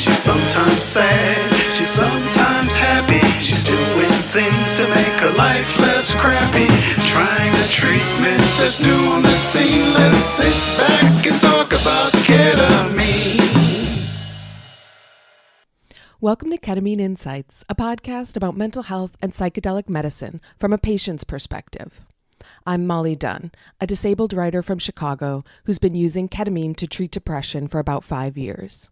She's sometimes sad, she's sometimes happy. She's doing things to make her life less crappy. Trying a treatment that's new on the scene. Let's sit back and talk about ketamine. Welcome to Ketamine Insights, a podcast about mental health and psychedelic medicine from a patient's perspective. I'm Molly Dunn, a disabled writer from Chicago who's been using ketamine to treat depression for about 5 years.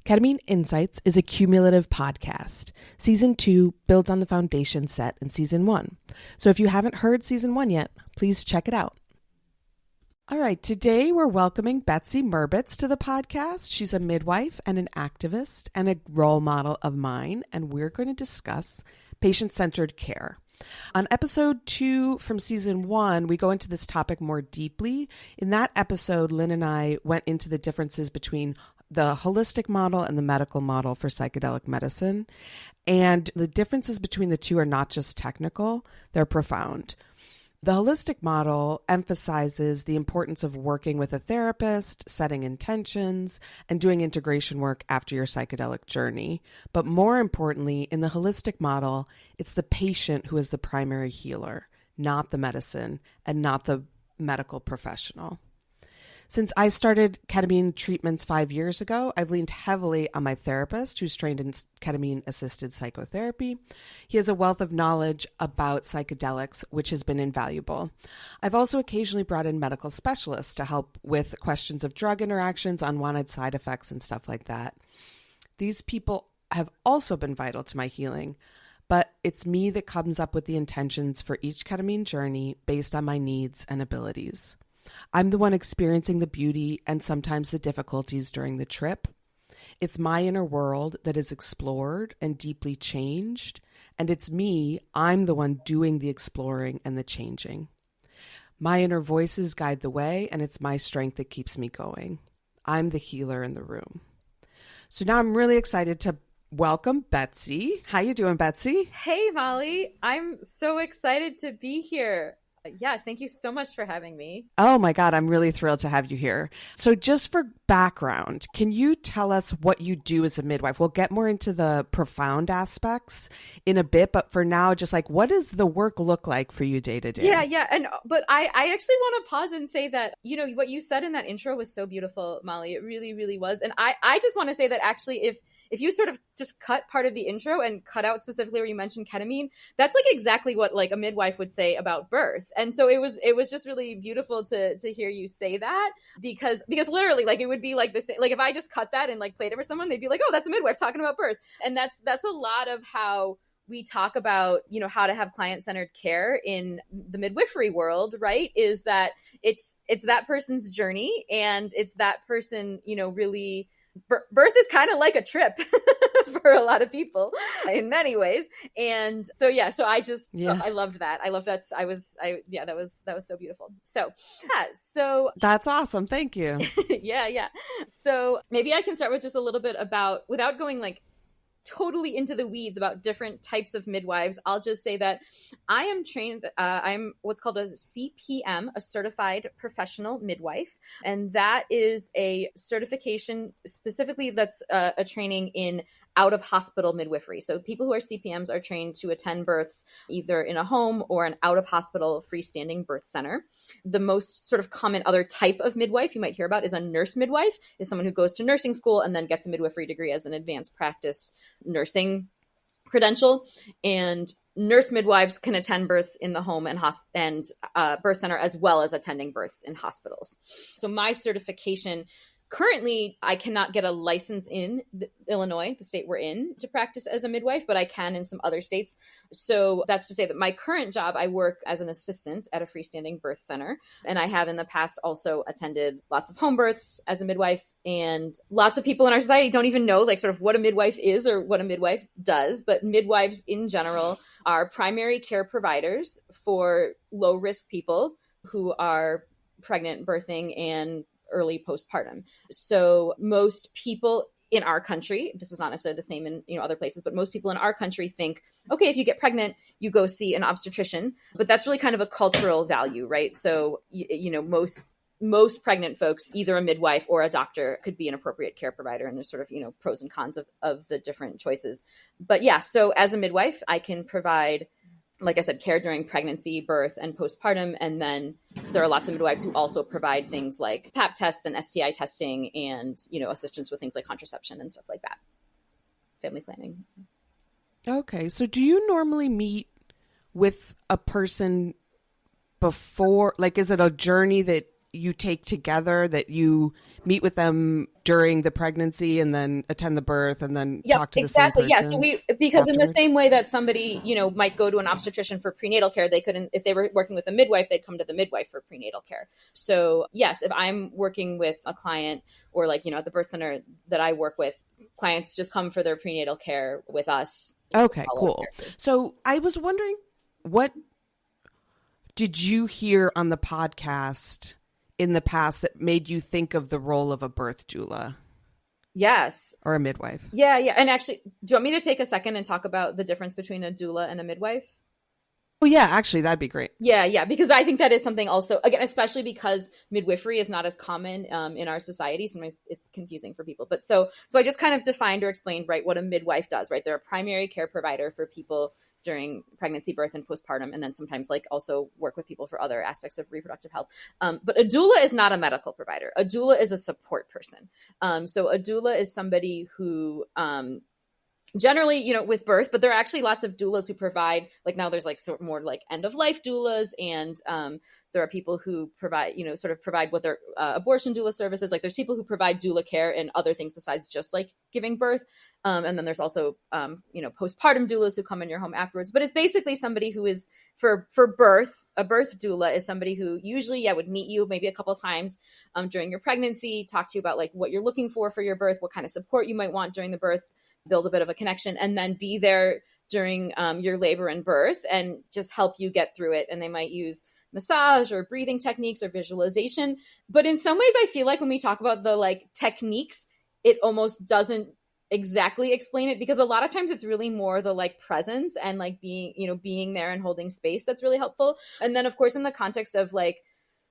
Ketamine Insights is a cumulative podcast. Season 2 builds on the foundation set in Season 1. So if you haven't heard Season 1 yet, please check it out. All right, today we're welcoming Betsy Merbitz to the podcast. She's a midwife and an activist and a role model of mine, and we're going to discuss patient-centered care. On episode 2 from season 1, we go into this topic more deeply. In that episode, Lynn and I went into the differences between the holistic model and the medical model for psychedelic medicine. And the differences between the two are not just technical, they're profound. The holistic model emphasizes the importance of working with a therapist, setting intentions, and doing integration work after your psychedelic journey. But more importantly, in the holistic model, it's the patient who is the primary healer, not the medicine and not the medical professional. Since I started ketamine treatments 5 years ago, I've leaned heavily on my therapist, who's trained in ketamine-assisted psychotherapy. He has a wealth of knowledge about psychedelics, which has been invaluable. I've also occasionally brought in medical specialists to help with questions of drug interactions, unwanted side effects, and stuff like that. These people have also been vital to my healing, but it's me that comes up with the intentions for each ketamine journey based on my needs and abilities. I'm the one experiencing the beauty and sometimes the difficulties during the trip. It's my inner world that is explored and deeply changed, and it's me, I'm the one doing the exploring and the changing. My inner voices guide the way, and it's my strength that keeps me going. I'm the healer in the room. So now I'm really excited to welcome Betsy. How you doing, Betsy? Hey, Molly. I'm so excited to be here. Yeah, thank you so much for having me. Oh my God, I'm really thrilled to have you here. So just for background, can you tell us what you do as a midwife? We'll get more into the profound aspects in a bit, but for now, just like, what does the work look like for you day to day? Yeah. But I actually want to pause and say that, you know, what you said in that intro was so beautiful, Molly. It really, really was. And I just want to say that actually, if you sort of just cut part of the intro and cut out specifically where you mentioned ketamine, that's like exactly what like a midwife would say about birth. And so it was just really beautiful to hear you say that because literally like it would be like this, like if I just cut that and like played it for someone, they'd be like, oh, that's a midwife talking about birth. And that's a lot of how we talk about, you know, how to have client-centered care in the midwifery world, right? Is that it's that person's journey and it's that person, you know, really birth is kind of like a trip for a lot of people in many ways. And so, I loved that. I love that. That was so beautiful. So that's awesome. Thank you. Yeah. So maybe I can start with just a little bit about, without going like totally into the weeds about different types of midwives, I'll just say that I am trained, I'm what's called a CPM, a Certified Professional Midwife. And that is a certification specifically that's a training in out-of-hospital midwifery. So people who are CPMs are trained to attend births either in a home or an out-of-hospital freestanding birth center. The most sort of common other type of midwife you might hear about is a nurse midwife, is someone who goes to nursing school and then gets a midwifery degree as an advanced practice nursing credential. And nurse midwives can attend births in the home and birth center as well as attending births in hospitals. So my certification, currently, I cannot get a license in Illinois, the state we're in, to practice as a midwife, but I can in some other states. So that's to say that my current job, I work as an assistant at a freestanding birth center. And I have in the past also attended lots of home births as a midwife. And lots of people in our society don't even know like sort of what a midwife is or what a midwife does. But midwives in general are primary care providers for low risk people who are pregnant, birthing, and early postpartum. So most people in our country, this is not necessarily the same in other places, but most people in our country think, okay, if you get pregnant, you go see an obstetrician. But that's really kind of a cultural value, right? So most most pregnant folks, either a midwife or a doctor could be an appropriate care provider. And there's sort of, pros and cons of the different choices. But yeah, so as a midwife, I can provide, like I said, care during pregnancy, birth, and postpartum. And then there are lots of midwives who also provide things like Pap tests and STI testing and, assistance with things like contraception and stuff like that. Family planning. Okay. So do you normally meet with a person before, like, is it a journey that you take together, that you meet with them during the pregnancy and then attend the birth and then talk to the same person? Yeah. So because in the same way that somebody, might go to an obstetrician for prenatal care, they couldn't, if they were working with a midwife, they'd come to the midwife for prenatal care. So yes, if I'm working with a client or like, at the birth center that I work with, clients just come for their prenatal care with us. Okay, cool. So I was wondering, what did you hear on the podcast in the past that made you think of the role of a birth doula? Yes. Or a midwife? Yeah. And actually, do you want me to take a second and talk about the difference between a doula and a midwife? Oh, yeah, actually, that'd be great. Yeah, because I think that is something also, again, especially because midwifery is not as common in our society. Sometimes it's confusing for people. But so I just kind of defined or explained, right, what a midwife does, right? They're a primary care provider for people during pregnancy, birth, and postpartum, and then sometimes like also work with people for other aspects of reproductive health. But a doula is not a medical provider. A doula is a support person. So a doula is somebody who generally, with birth, but there are actually lots of doulas who provide, like now there's like sort of more like end of life doulas, and there are people who provide, sort of provide what their abortion doula services. Like there's people who provide doula care and other things besides just like giving birth. And then there's also, postpartum doulas who come in your home afterwards. But it's basically somebody who is for birth. A birth doula is somebody who usually, would meet you maybe a couple of times during your pregnancy, talk to you about like what you're looking for your birth, what kind of support you might want during the birth, build a bit of a connection, and then be there during your labor and birth and just help you get through it. And they might use massage or breathing techniques or visualization. But in some ways, I feel like when we talk about the like techniques, it almost doesn't exactly explain it, because a lot of times it's really more the like presence and like being there and holding space that's really helpful. And then of course, in the context of like,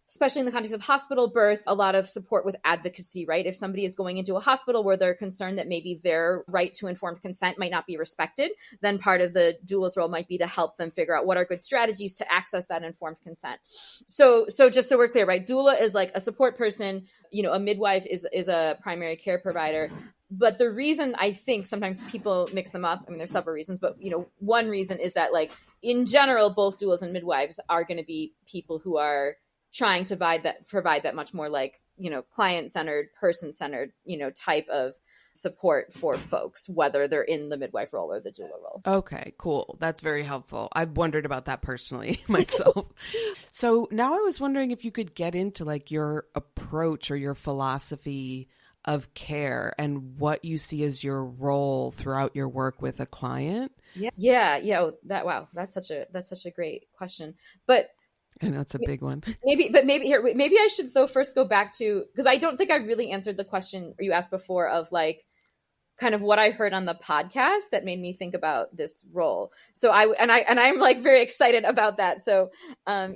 especially in the context of hospital birth, a lot of support with advocacy, right? If somebody is going into a hospital where they're concerned that maybe their right to informed consent might not be respected, then part of the doula's role might be to help them figure out what are good strategies to access that informed consent. So just so we're clear, right? Doula is like a support person, a midwife is a primary care provider. But the reason I think sometimes people mix them up, I mean, there's several reasons, but one reason is that like in general, both doulas and midwives are going to be people who are trying to provide that much more like, client-centered, person-centered, type of support for folks, whether they're in the midwife role or the doula role. Okay, cool. That's very helpful. I've wondered about that personally myself. So now I was wondering if you could get into like your approach or your philosophy of care and what you see as your role throughout your work with a client. Yeah. That's such a great question. But I know it's a big one. Maybe I should though first go back to, because I don't think I really answered the question you asked before of like kind of what I heard on the podcast that made me think about this role. So I'm like very excited about that. So when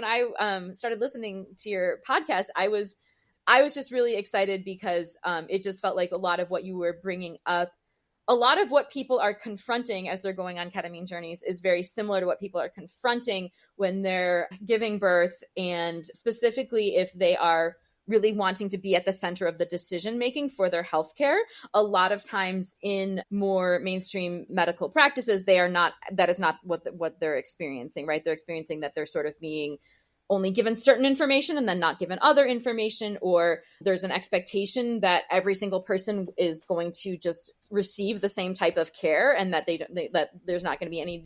I started listening to your podcast, I was just really excited because it just felt like a lot of what you were bringing up, a lot of what people are confronting as they're going on ketamine journeys is very similar to what people are confronting when they're giving birth, and specifically if they are really wanting to be at the center of the decision making for their healthcare. A lot of times in more mainstream medical practices, that is not what they're experiencing, right? They're experiencing that they're sort of being only given certain information and then not given other information, or there's an expectation that every single person is going to just receive the same type of care, and that that there's not going to be any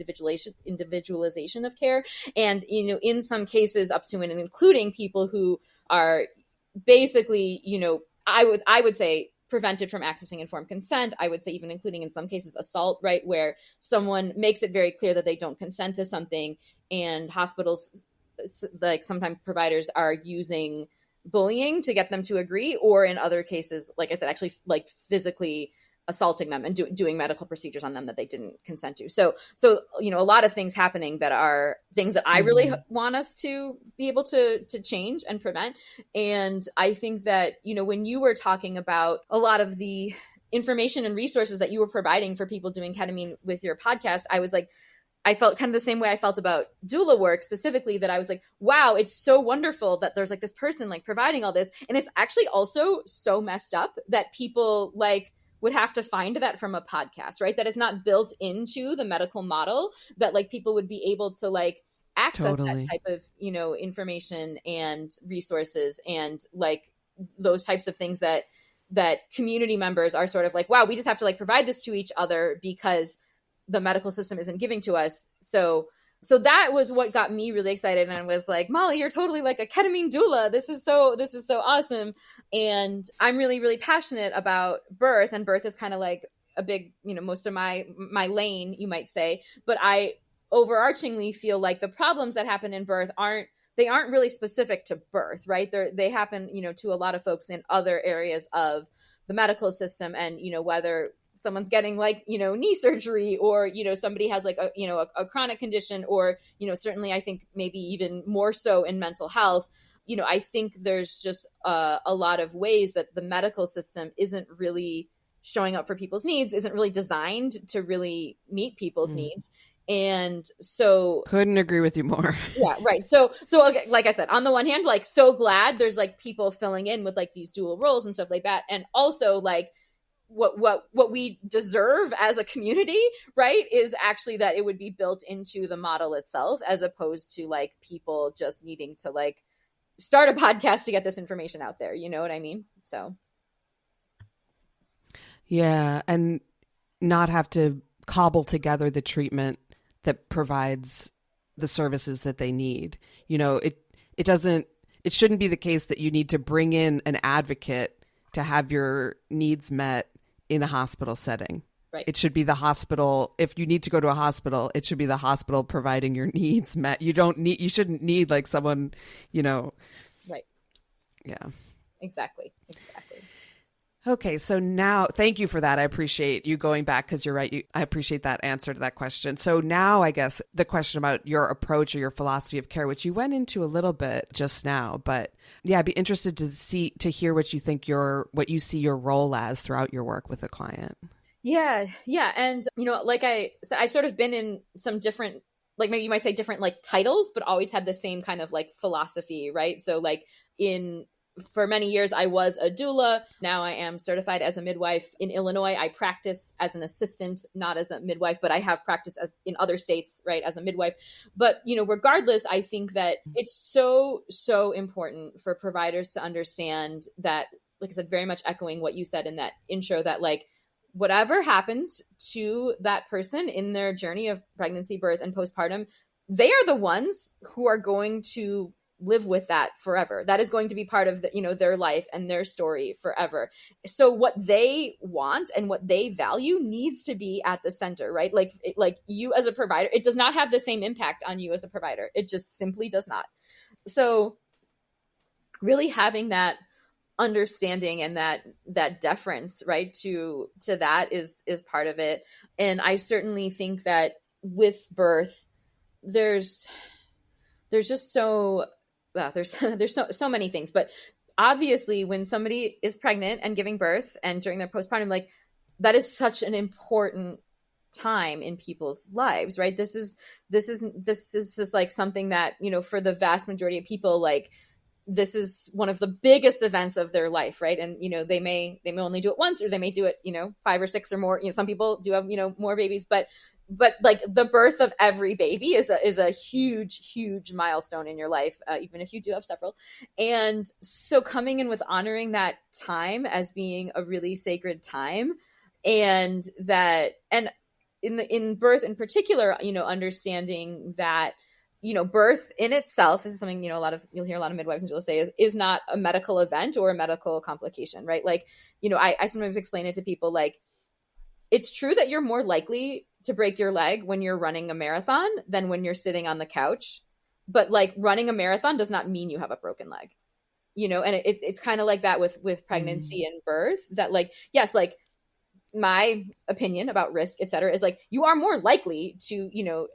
individualization of care. And in some cases, up to and including people who are basically, I would say prevented from accessing informed consent. I would say even including in some cases assault, right, where someone makes it very clear that they don't consent to something, and hospitals, like sometimes providers are using bullying to get them to agree, or in other cases, like I said, actually like physically assaulting them and doing medical procedures on them that they didn't consent to. So, a lot of things happening that are things that I really want us to be able to change and prevent. And I think that, when you were talking about a lot of the information and resources that you were providing for people doing ketamine with your podcast, I felt kind of the same way I felt about doula work specifically, that I was like, wow, it's so wonderful that there's like this person like providing all this. And it's actually also so messed up that people like would have to find that from a podcast, right? That it's not built into the medical model, that like people would be able to like access that type of, information and resources and like those types of things that community members are sort of like, wow, we just have to like provide this to each other because the medical system isn't giving to us. So that was what got me really excited. And I was like, Molly, you're totally like a ketamine doula. This is so awesome. And I'm really, really passionate about birth, and birth is kind of like a big, most of my lane, you might say, but I overarchingly feel like the problems that happen in birth aren't really specific to birth, right? They happen, to a lot of folks in other areas of the medical system. And, whether someone's getting like, knee surgery, or, somebody has like a chronic condition, or, certainly I think maybe even more so in mental health, I think there's just a lot of ways that the medical system isn't really showing up for people's needs, isn't really designed to really meet people's needs. And so couldn't agree with you more. Yeah. Right. So like I said, on the one hand, like, so glad there's like people filling in with like these dual roles and stuff like that. And also like what we deserve as a community, right, is actually that it would be built into the model itself, as opposed to like people just needing to like start a podcast to get this information out there. You know what I mean? So. Yeah. And not have to cobble together the treatment that provides the services that they need. It shouldn't be the case that you need to bring in an advocate to have your needs met in a hospital setting. Right. It should be the hospital. If you need to go to a hospital, it should be the hospital providing your needs met. You shouldn't need like someone, Right. Yeah. Exactly. Okay, so now, thank you for that. I appreciate you going back, because you're right. I appreciate that answer to that question. So now I guess the question about your approach or your philosophy of care, which you went into a little bit just now, but yeah, I'd be interested to hear what you think what you see your role as throughout your work with a client. Yeah. And, like I've sort of been in some different, like maybe you might say different like titles, but always had the same kind of like philosophy, right? So like for many years, I was a doula. Now I am certified as a midwife in Illinois. I practice as an assistant, not as a midwife, but I have practiced in other states, right, as a midwife. But, regardless, I think that it's so, so important for providers to understand that, like I said, very much echoing what you said in that intro, that like whatever happens to that person in their journey of pregnancy, birth, and postpartum, they are the ones who are going to live with that forever. That is going to be part of their life and their story forever. So what they want and what they value needs to be at the center, right? Like you as a provider, it does not have the same impact on you as a provider. It just simply does not. So really having that understanding and that deference, right, to that is part of it. And I certainly think that with birth, there's just so there's so many things, but obviously when somebody is pregnant and giving birth and during their postpartum, like that is such an important time in people's lives, right? This is just like something that, for the vast majority of people, like this is one of the biggest events of their life, right? And, they may only do it once, or they may do it, 5 or 6 or more. Some people do have, more babies, but like the birth of every baby is a huge, huge milestone in your life, even if you do have several. And so coming in with honoring that time as being a really sacred time, and in birth in particular, understanding that, birth in itself, this is something, you'll hear a lot of midwives and doulas say is not a medical event or a medical complication, right? Like, I sometimes explain it to people, like, it's true that you're more likely to break your leg when you're running a marathon than when you're sitting on the couch. But like running a marathon does not mean you have a broken leg, and it's kind of like that with pregnancy and birth, that like, yes, like my opinion about risk, et cetera, is like, you are more likely to,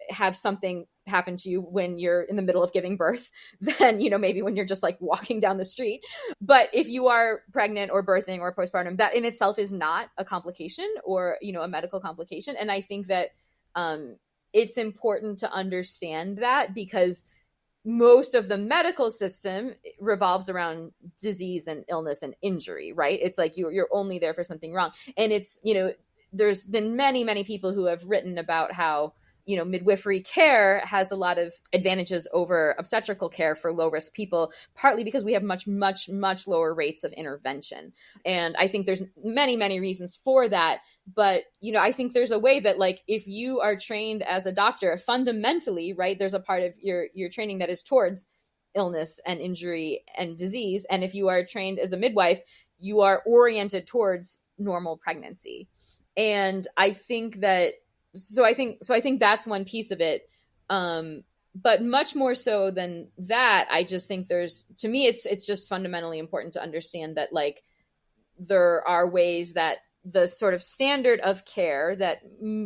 have something happen to you when you're in the middle of giving birth than, maybe when you're just like walking down the street. But if you are pregnant or birthing or postpartum, that in itself is not a complication or, a medical complication. And I think that it's important to understand that, because most of the medical system revolves around disease and illness and injury, right? It's like you're only there for something wrong. And it's, there's been many, many people who have written about how, midwifery care has a lot of advantages over obstetrical care for low risk people, partly because we have much, much, much lower rates of intervention. And I think there's many, many reasons for that. But, I think there's a way that, like, if you are trained as a doctor, fundamentally, right, there's a part of your training that is towards illness and injury and disease. And if you are trained as a midwife, you are oriented towards normal pregnancy. And I think that, so I think that's one piece of it. But much more so than that, I just think to me, it's just fundamentally important to understand that, like, there are ways that the sort of standard of care that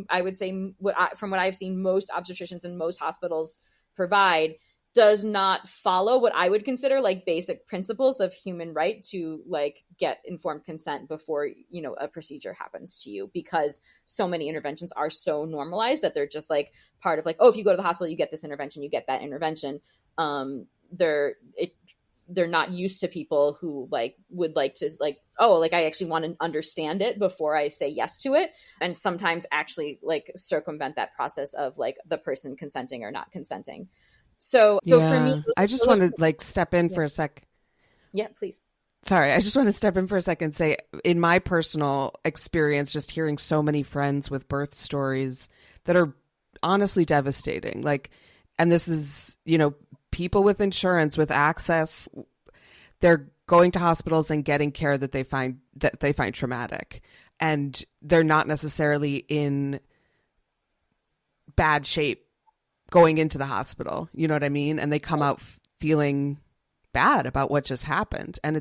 I would say from what I've seen most obstetricians and most hospitals provide does not follow what I would consider like basic principles of human right to like get informed consent before, a procedure happens to you, because so many interventions are so normalized that they're just like part of like, oh, if you go to the hospital, you get this intervention, you get that intervention. They're not used to people who like would like to like, oh, like I actually want to understand it before I say yes to it. And sometimes actually like circumvent that process of like the person consenting or not consenting. So for me, I just want to like step in for a sec. Yeah, please. Sorry, I just want to step in for a second and say, in my personal experience, just hearing so many friends with birth stories that are honestly devastating. Like, and this is, people with insurance, with access, they're going to hospitals and getting care that they find traumatic, and they're not necessarily in bad shape going into the hospital. You know what I mean? And they come out feeling bad about what just happened. And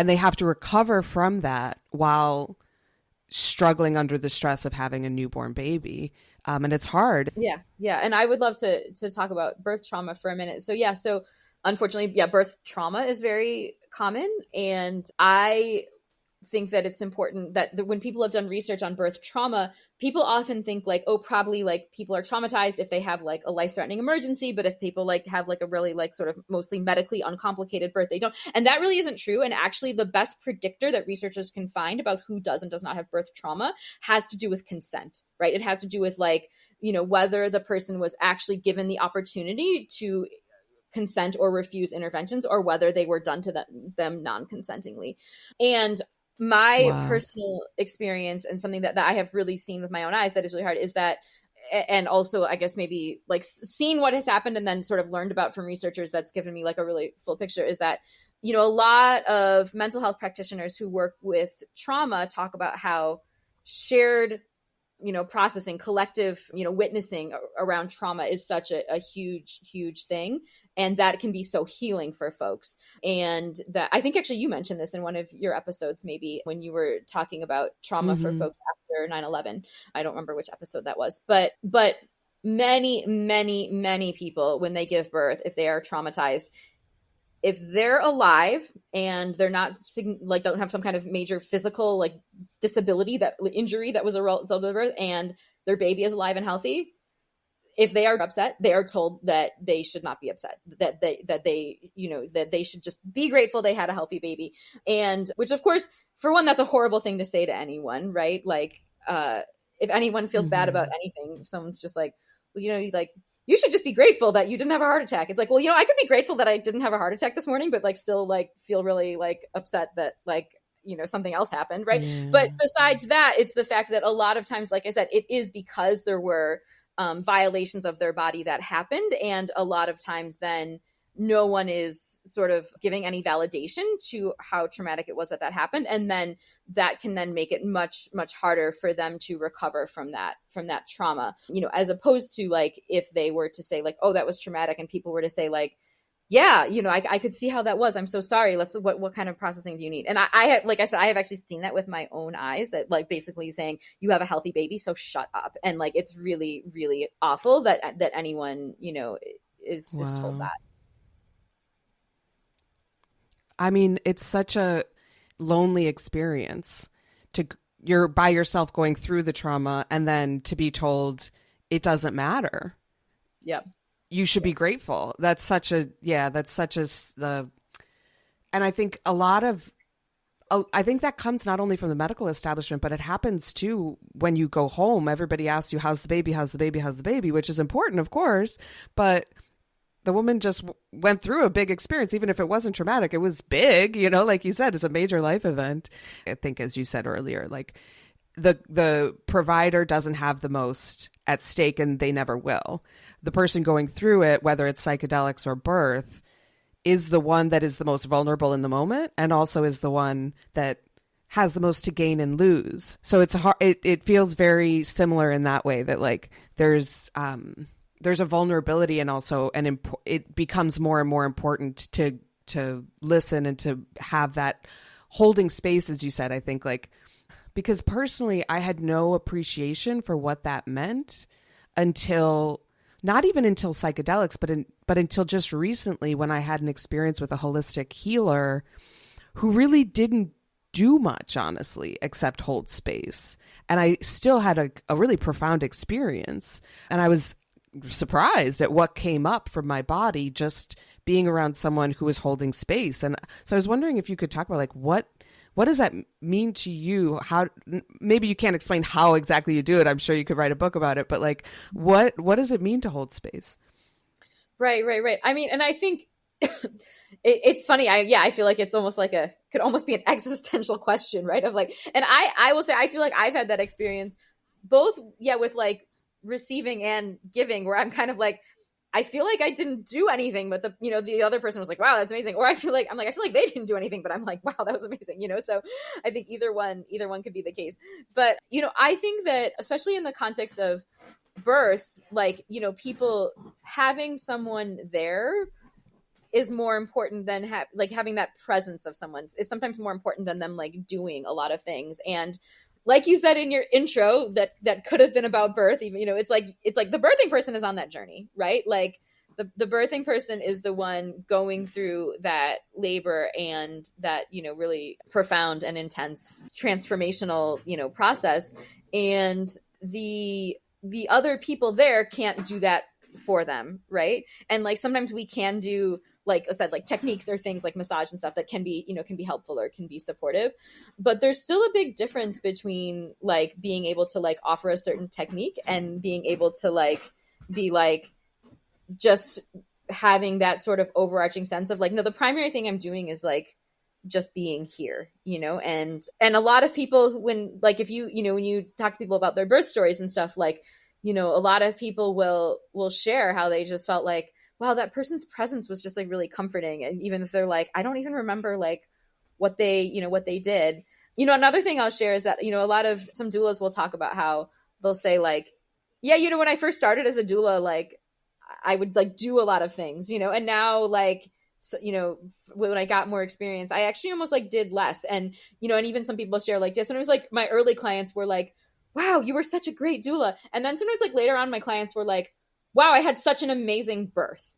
they have to recover from that while struggling under the stress of having a newborn baby. And it's hard. Yeah. Yeah. And I would love to talk about birth trauma for a minute. So unfortunately, birth trauma is very common. And I think that it's important that when people have done research on birth trauma, people often think like, oh, probably like people are traumatized if they have like a life-threatening emergency, but if people like have like a really like sort of mostly medically uncomplicated birth, they don't. And that really isn't true. And actually the best predictor that researchers can find about who does and does not have birth trauma has to do with consent, right? It has to do with like, whether the person was actually given the opportunity to consent or refuse interventions, or whether they were done to them non-consentingly. And my personal experience, and something that I have really seen with my own eyes that is really hard, is that, and also I guess maybe like seen what has happened and then sort of learned about from researchers that's given me like a really full picture, is that, a lot of mental health practitioners who work with trauma talk about how shared processing, collective, witnessing around trauma is such a huge, huge thing. And that can be so healing for folks. And that, I think actually you mentioned this in one of your episodes, maybe when you were talking about trauma for folks after 9/11. I don't remember which episode that was, but many, many, many people, when they give birth, if they are traumatized, if they're alive and they're not like, don't have some kind of major physical like disability, that injury that was a result of the birth, and their baby is alive and healthy, if they are upset, they are told that they should not be upset, that they should just be grateful they had a healthy baby. And which, of course, for one, that's a horrible thing to say to anyone, right? Like, if anyone feels bad about anything, if someone's just like, well, like, you should just be grateful that you didn't have a heart attack. It's like, well, I could be grateful that I didn't have a heart attack this morning, but like still like feel really like upset that like, something else happened. Right. Yeah. But besides that, it's the fact that a lot of times, like I said, it is because there were violations of their body that happened. And a lot of times then no one is sort of giving any validation to how traumatic it was that happened. And then that can then make it much, much harder for them to recover from that trauma, as opposed to like, if they were to say like, oh, that was traumatic. And people were to say like, yeah, I could see how that was. I'm so sorry. What kind of processing do you need? And I have, like I said, I have actually seen that with my own eyes, that like basically saying you have a healthy baby, so shut up. And like, it's really, really awful that anyone, is told that. I mean, it's such a lonely experience you're by yourself going through the trauma, and then to be told it doesn't matter. Yep. You should be grateful. And I think I think that comes not only from the medical establishment, but it happens too when you go home. Everybody asks you, how's the baby, which is important, of course, but the woman just went through a big experience. Even if it wasn't traumatic, it was big, like you said, it's a major life event. I think, as you said earlier, like the provider doesn't have the most at stake, and they never will. The person going through it, whether it's psychedelics or birth, is the one that is the most vulnerable in the moment, and also is the one that has the most to gain and lose. So it's hard. It feels very similar in that way, that like there's a vulnerability, and also it becomes more and more important to listen and to have that holding space, as you said. I think, like, because personally, I had no appreciation for what that meant until, not even until psychedelics, but until just recently, when I had an experience with a holistic healer who really didn't do much, honestly, except hold space. And I still had a really profound experience. And I was surprised at what came up from my body just being around someone who was holding space. And so I was wondering if you could talk about, like, what does that mean to you? How, maybe you can't explain how exactly you do it. I'm sure you could write a book about it, but like, what does it mean to hold space? Right. I mean, and I think it's funny. I feel like it's almost like could almost be an existential question, right? Of like, and I will say, I feel like I've had that experience both, with like receiving and giving, where I'm kind of like, I feel like I didn't do anything, but the other person was like, wow, that's amazing. Or I feel like they didn't do anything, but I'm like, wow, that was amazing. So I think either one could be the case. But, I think that especially in the context of birth, like, people having someone there is more important than having that presence of someone is sometimes more important than them like doing a lot of things. And like you said in your intro, that could have been about birth, even, it's like the birthing person is on that journey, right? Like the birthing person is the one going through that labor and that, really profound and intense transformational, process. And the other people there can't do that for them, right? And like sometimes we can do, like I said, like techniques or things like massage and stuff that can be helpful or can be supportive. But there's still a big difference between like being able to like offer a certain technique and being able to like be like just having that sort of overarching sense of like, no, the primary thing I'm doing is like just being here, and a lot of people, when like, if you, when you talk to people about their birth stories and stuff, like, a lot of people will share how they just felt like, wow, that person's presence was just like really comforting. And even if they're like, I don't even remember like what they did. Another thing I'll share is that, a lot of some doulas will talk about how they'll say like, yeah, when I first started as a doula, like I would like do a lot of things, and now like, so, when I got more experience, I actually almost like did less. And, and even some people share like this, and it was like my early clients were like, wow, you were such a great doula. And then sometimes like later on, my clients were like, wow, I had such an amazing birth.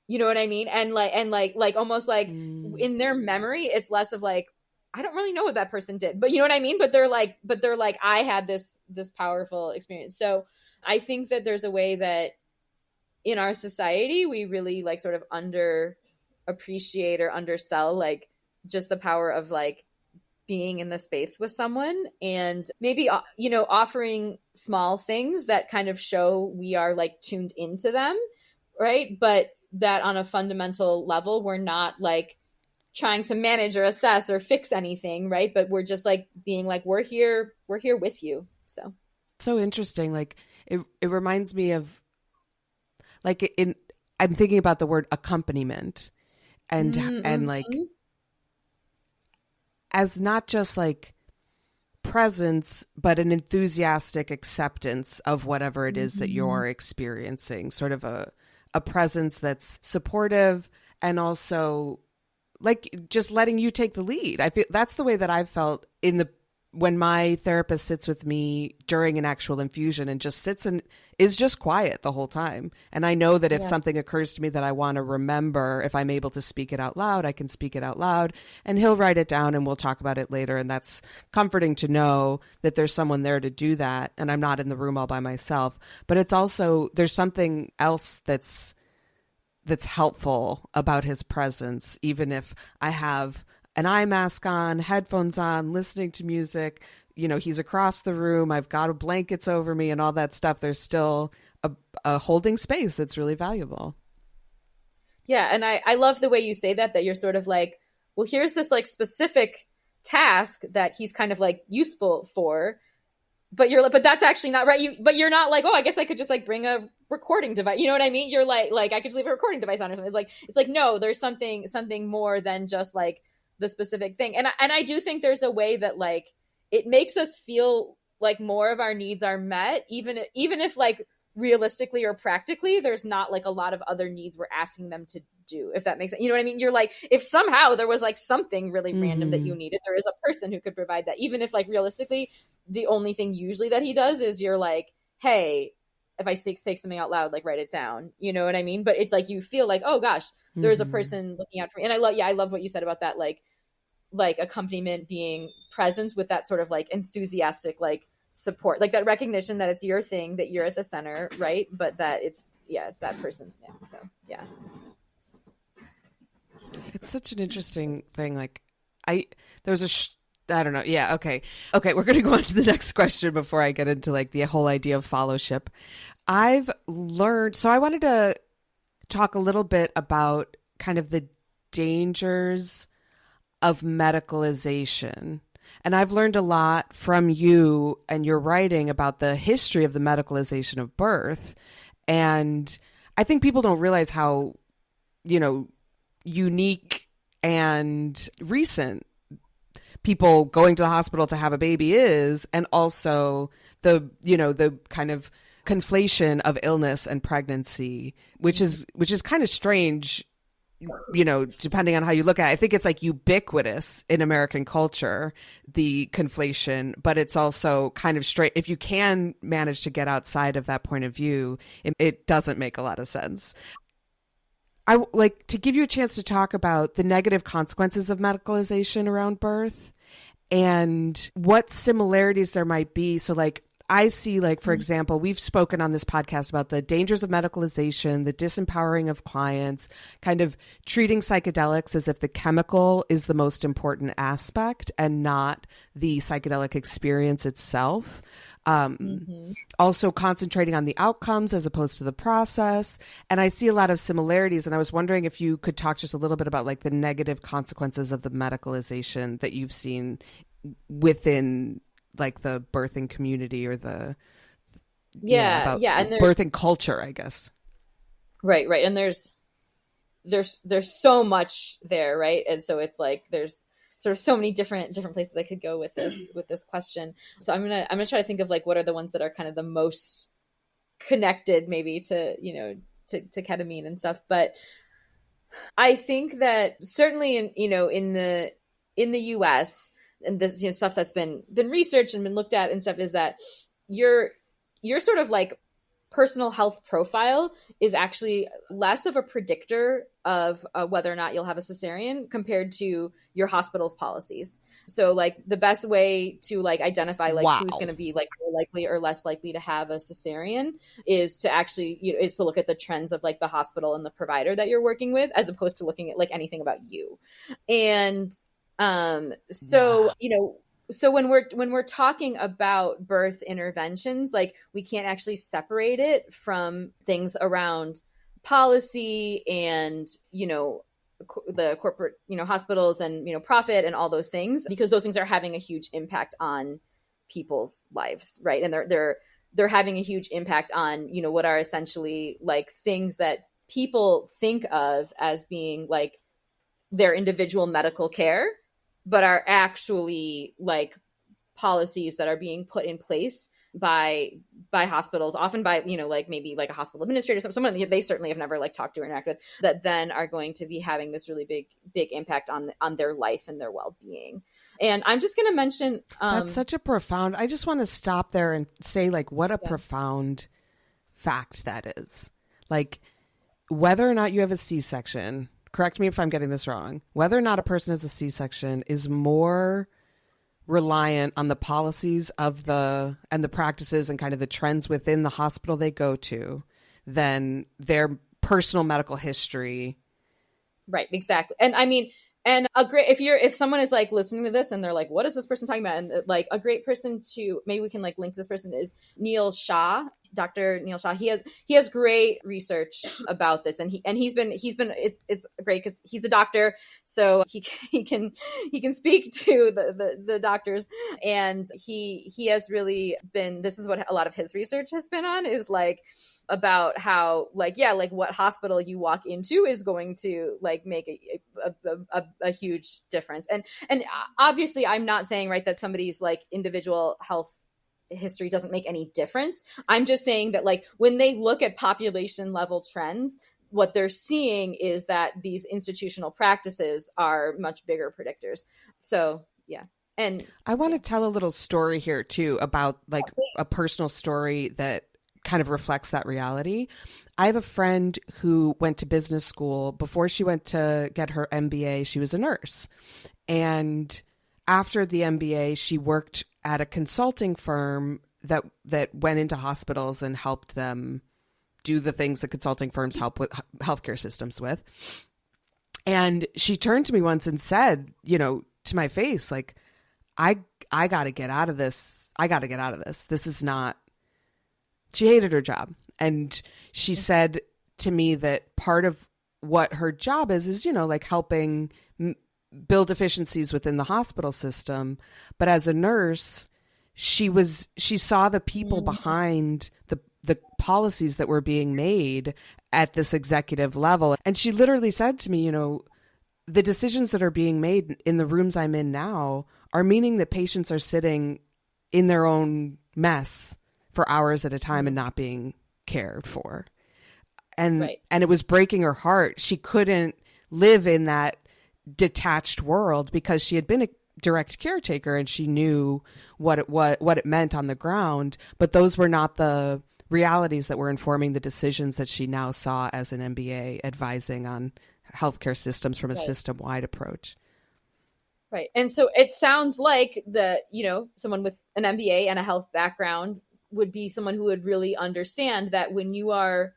You know what I mean? And like almost like in their memory, it's less of like, I don't really know what that person did, but you know what I mean? But they're like, I had this powerful experience. So I think that there's a way that in our society, we really like sort of underappreciate or undersell like just the power of like being in the space with someone, and maybe, offering small things that kind of show we are like tuned into them. Right. But that on a fundamental level, we're not like trying to manage or assess or fix anything. Right. But we're just like being like, we're here with you. So interesting. Like it reminds me of like I'm thinking about the word accompaniment and like, as not just like presence, but an enthusiastic acceptance of whatever it is that you're experiencing, sort of a presence that's supportive and also like just letting you take the lead. I feel that's the way that I've felt when my therapist sits with me during an actual infusion and just sits and is just quiet the whole time. And I know that if something occurs to me that I want to remember, if I'm able to speak it out loud, I can speak it out loud, and he'll write it down and we'll talk about it later. And that's comforting to know that there's someone there to do that. And I'm not in the room all by myself, but it's also, there's something else that's helpful about his presence, even if I have an eye mask on, headphones on, listening to music, he's across the room, I've got blankets over me and all that stuff. There's still a holding space that's really valuable. Yeah. And I love the way you say that you're sort of like, well, here's this like specific task that he's kind of like useful for, but that's actually not right. But you're not like, oh, I guess I could just like bring a recording device. You know what I mean? You're like I could just leave a recording device on or something. It's like, no, there's something more than just like the specific thing. And I do think there's a way that like, it makes us feel like more of our needs are met, even if like realistically or practically, there's not like a lot of other needs we're asking them to do, if that makes sense. You know what I mean? You're like, if somehow there was like something really random that you needed, there is a person who could provide that, even if like realistically, the only thing usually that he does is you're like, hey, if I say something out loud, like write it down. You know what I mean? But it's like, you feel like, oh gosh, there's a person looking out for me. And I love what you said about that, like accompaniment being present with that sort of like enthusiastic, like support, like that recognition that it's your thing, that you're at the center, right? But that it's that person. Yeah. So yeah. It's such an interesting thing. Like I don't know. Yeah. Okay. We're going to go on to the next question before I get into like the whole idea of fellowship. I've learned, so I wanted to talk a little bit about kind of the dangers of medicalization. And I've learned a lot from you and your writing about the history of the medicalization of birth. And I think people don't realize how, unique and recent people going to the hospital to have a baby is, and also the kind of conflation of illness and pregnancy, which is kind of strange, depending on how you look at it. I think it's like ubiquitous in American culture, the conflation, but it's also kind of straight. If you can manage to get outside of that point of view, it doesn't make a lot of sense. I like to give you a chance to talk about the negative consequences of medicalization around birth and what similarities there might be. So like, I see, like, for example, we've spoken on this podcast about the dangers of medicalization, the disempowering of clients, kind of treating psychedelics as if the chemical is the most important aspect and not the psychedelic experience itself. Also concentrating on the outcomes as opposed to the process. And I see a lot of similarities. And I was wondering if you could talk just a little bit about like the negative consequences of the medicalization that you've seen within like the birthing community or the and birthing culture, I guess. Right. And there's so much there, right? And so it's like there's sort of so many different places I could go with this question. So I'm gonna try to think of like what are the ones that are kind of the most connected maybe to to ketamine and stuff. But I think that certainly in the US, and this stuff that's been researched and been looked at and stuff, is that your sort of like personal health profile is actually less of a predictor of whether or not you'll have a cesarean compared to your hospital's policies. So like the best way to like identify like who's going to be like more likely or less likely to have a cesarean is to actually is to look at the trends of like the hospital and the provider that you're working with, as opposed to looking at like anything about you. And so when we're talking about birth interventions, like we can't actually separate it from things around policy and, the corporate, hospitals and, profit and all those things, because those things are having a huge impact on people's lives. Right. And they're having a huge impact on, what are essentially like things that people think of as being like their individual medical care, but are actually like policies that are being put in place by hospitals, often by, like maybe like a hospital administrator, someone they certainly have never like talked to or interacted with, that then are going to be having this really big impact on their life and their well-being. And I'm just going to mention that's such a profound, I just want to stop there and say like what a profound fact that is. Like whether or not you have a C-section, correct me if I'm getting this wrong, whether or not a person has a C-section is more reliant on the policies of and the practices and kind of the trends within the hospital they go to than their personal medical history. Right, exactly. And I mean, and if someone is like listening to this and they're like, what is this person talking about? And like a great person to, maybe we can like link to this person, is Neil Shah, Dr. Neil Shah. He has great research about this, and he's been it's great because he's a doctor, so he can speak to the doctors, and he has really been, this is what a lot of his research has been on, is like about how like what hospital you walk into is going to like make a huge difference. And obviously I'm not saying, right, that somebody's like individual health history doesn't make any difference. I'm just saying that like when they look at population level trends, what they're seeing is that these institutional practices are much bigger predictors. So yeah. And I want to tell a little story here too about like a personal story that kind of reflects that reality. I have a friend who went to business school. Before she went to get her MBA, she was a nurse. And after the MBA, she worked at a consulting firm that went into hospitals and helped them do the things that consulting firms help with healthcare systems with. And she turned to me once and said, to my face, like, I got to get out of this. I got to get out of this. This is not, she hated her job. And she said to me that part of what her job is, like helping build efficiencies within the hospital system. But as a nurse, she saw the people behind the policies that were being made at this executive level. And she literally said to me, the decisions that are being made in the rooms I'm in now are meaning that patients are sitting in their own mess for hours at a time and not being cared for. And and it was breaking her heart. She couldn't live in that detached world because she had been a direct caretaker and she knew what it meant on the ground, but those were not the realities that were informing the decisions that she now saw as an MBA advising on healthcare systems from a system-wide approach. Right. And so it sounds like someone with an MBA and a health background would be someone who would really understand that when you are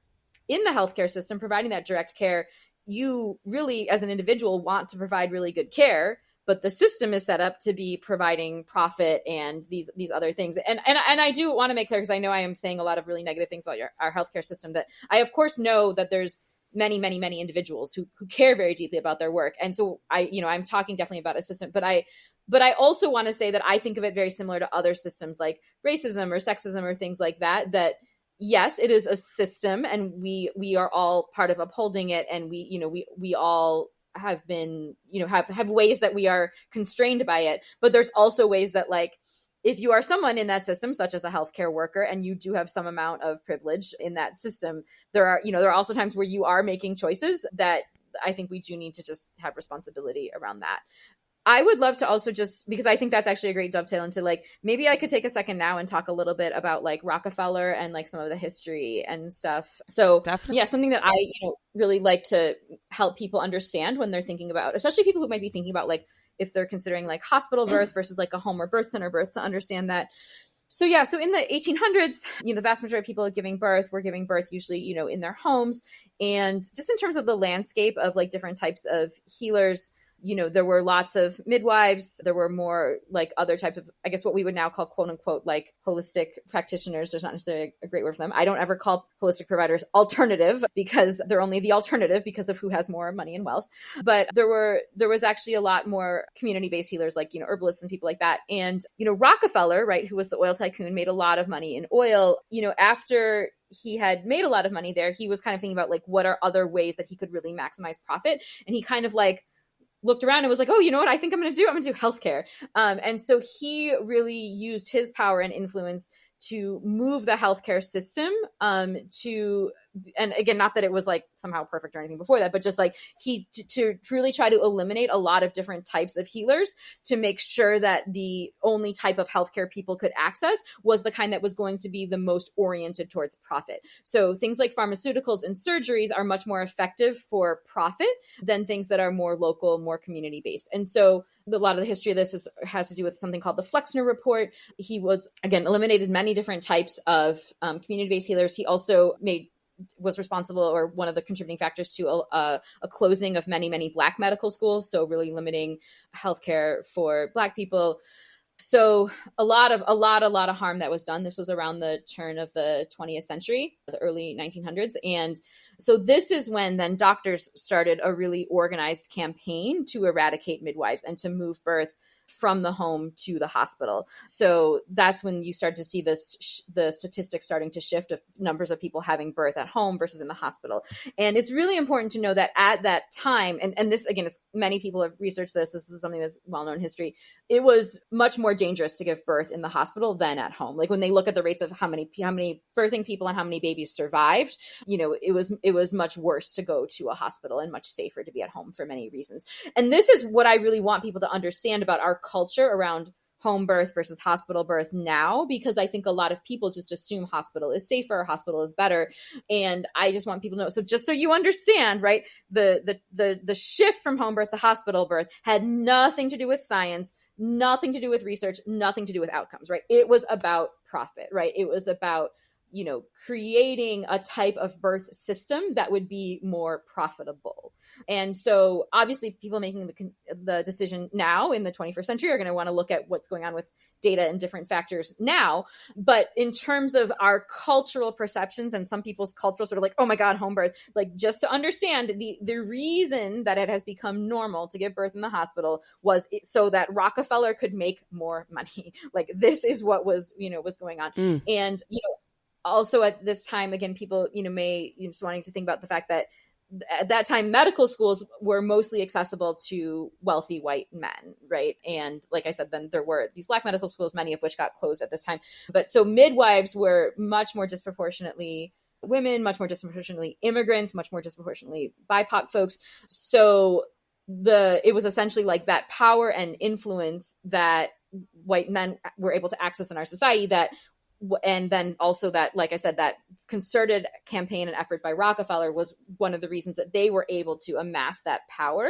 in the healthcare system providing that direct care, you really, as an individual, want to provide really good care, but the system is set up to be providing profit and these other things. And I do want to make clear, because I know I am saying a lot of really negative things about our healthcare system, that I of course know that there's many, many, many individuals who care very deeply about their work. And so I'm talking definitely about a system, but I also want to say that I think of it very similar to other systems like racism or sexism or things like that, that yes, it is a system and we are all part of upholding it. And we all have been, have ways that we are constrained by it. But there's also ways that, like, if you are someone in that system, such as a healthcare worker, and you do have some amount of privilege in that system, there are also times where you are making choices that I think we do need to just have responsibility around that. I would love to also, just because I think that's actually a great dovetail into, like, maybe I could take a second now and talk a little bit about like Rockefeller and like some of the history and stuff. So definitely. Yeah, something that I really like to help people understand when they're thinking about, especially people who might be thinking about like if they're considering like hospital birth versus like a home or birth center birth, to understand that. So in the 1800s, the vast majority of people were giving birth usually, in their homes. And just in terms of the landscape of like different types of healers, there were lots of midwives. There were more like other types of, I guess, what we would now call quote unquote like holistic practitioners. There's not necessarily a great word for them. I don't ever call holistic providers alternative, because they're only the alternative because of who has more money and wealth. But there was actually a lot more community-based healers, like, herbalists and people like that. And, Rockefeller, right, who was the oil tycoon, made a lot of money in oil. After he had made a lot of money there, he was kind of thinking about like, what are other ways that he could really maximize profit? And he kind of like looked around and was like, oh, you know what I think I'm going to do? I'm going to do healthcare. And so he really used his power and influence to move the healthcare system and again, not that it was like somehow perfect or anything before that, but just like to really try to eliminate a lot of different types of healers to make sure that the only type of healthcare people could access was the kind that was going to be the most oriented towards profit. So things like pharmaceuticals and surgeries are much more effective for profit than things that are more local, more community based. And so a lot of the history of this has to do with something called the Flexner Report. He eliminated many different types of community-based healers. He also was responsible or one of the contributing factors to a closing of many, many Black medical schools. So really limiting healthcare for Black people. So a lot of harm that was done. This was around the turn of the 20th century, the early 1900s. And so this is when then doctors started a really organized campaign to eradicate midwives and to move birth from the home to the hospital. So that's when you start to see the statistics starting to shift of numbers of people having birth at home versus in the hospital. And it's really important to know that at that time, and this again, many people have researched this is something that's well-known in history, it was much more dangerous to give birth in the hospital than at home. Like when they look at the rates of how many birthing people and how many babies survived, it was much worse to go to a hospital and much safer to be at home for many reasons. And this is what I really want people to understand about our culture around home birth versus hospital birth now, because I think a lot of people just assume hospital is safer, hospital is better. And I just want people to know. So just so you understand, right, the shift from home birth to hospital birth had nothing to do with science, nothing to do with research, nothing to do with outcomes, right? It was about profit, right? It was about creating a type of birth system that would be more profitable. And so obviously people making the decision now in the 21st century are going to want to look at what's going on with data and different factors now. But in terms of our cultural perceptions and some people's cultural sort of like, oh my God, home birth, like just to understand the reason that it has become normal to give birth in the hospital was so that Rockefeller could make more money. Like this is what was going on. And, also at this time, again, people, may just wanting to think about the fact that at that time, medical schools were mostly accessible to wealthy white men, right? And like I said, then there were these Black medical schools, many of which got closed at this time. But so midwives were much more disproportionately women, much more disproportionately immigrants, much more disproportionately BIPOC folks. So it was essentially like that power and influence that white men were able to access in our society and then also that, like I said, that concerted campaign and effort by Rockefeller was one of the reasons that they were able to amass that power.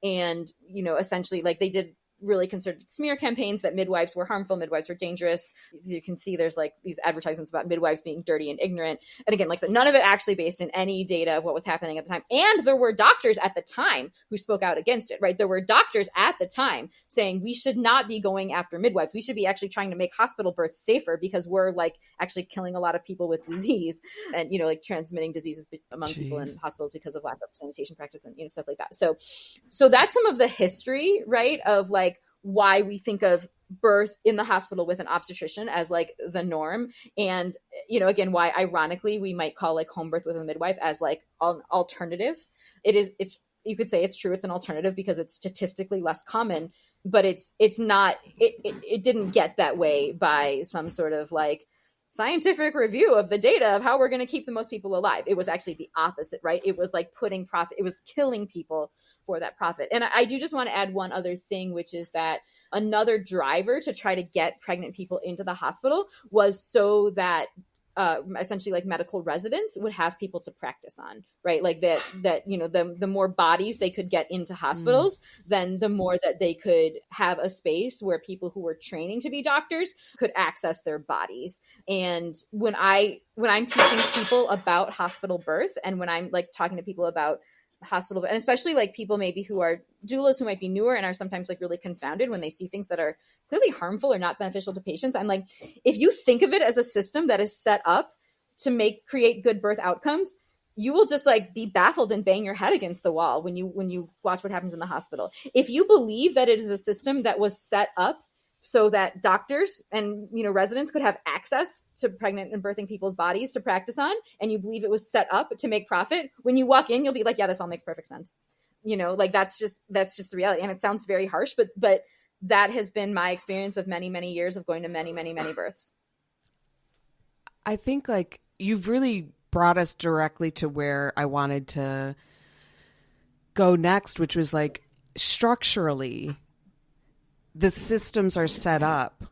And, essentially like they did really concerted smear campaigns that midwives were harmful, midwives were dangerous. You can see there's like these advertisements about midwives being dirty and ignorant. And again, like I said, none of it actually based in any data of what was happening at the time. And there were doctors at the time who spoke out against it, right? There were doctors at the time saying we should not be going after midwives. We should be actually trying to make hospital births safer because we're like actually killing a lot of people with disease and, like transmitting diseases among people in hospitals because of lack of sanitation practice and, stuff like that. So that's some of the history, right? Of like, why we think of birth in the hospital with an obstetrician as like the norm. And, again, why ironically we might call like home birth with a midwife as like an alternative. You could say it's true. It's an alternative because it's statistically less common, but it's not, it didn't get that way by some sort of like scientific review of the data of how we're going to keep the most people alive. It was actually the opposite, right? It was like putting profit, it was killing people for that profit. And I do just want to add one other thing, which is that another driver to try to get pregnant people into the hospital was so that essentially like medical residents would have people to practice on, right? Like that, the more bodies they could get into hospitals, then the more that they could have a space where people who were training to be doctors could access their bodies. And when I'm teaching people about hospital birth and when I'm like talking to people about hospital, and especially like people maybe who are doulas who might be newer and are sometimes like really confounded when they see things that are clearly harmful or not beneficial to patients. I'm like, if you think of it as a system that is set up to create good birth outcomes, you will just like be baffled and bang your head against the wall when you watch what happens in the hospital. If you believe that it is a system that was set up so that doctors and residents could have access to pregnant and birthing people's bodies to practice on, and you believe it was set up to make profit, when you walk in, you'll be like, yeah, this all makes perfect sense. like that's just the reality. And it sounds very harsh, but that has been my experience of many, many years of going to many, many, many births. I think like you've really brought us directly to where I wanted to go next, which was like structurally, the systems are set up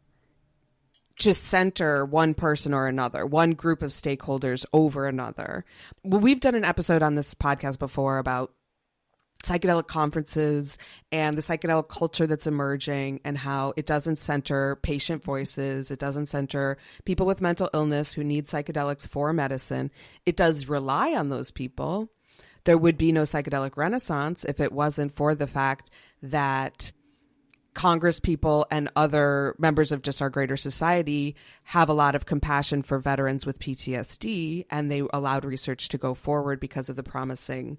to center one person or another, one group of stakeholders over another. Well, we've done an episode on this podcast before about psychedelic conferences and the psychedelic culture that's emerging and how it doesn't center patient voices. It doesn't center people with mental illness who need psychedelics for medicine. It does rely on those people. There would be no psychedelic renaissance if it wasn't for the fact that Congress people and other members of just our greater society have a lot of compassion for veterans with PTSD, and they allowed research to go forward because of the promising,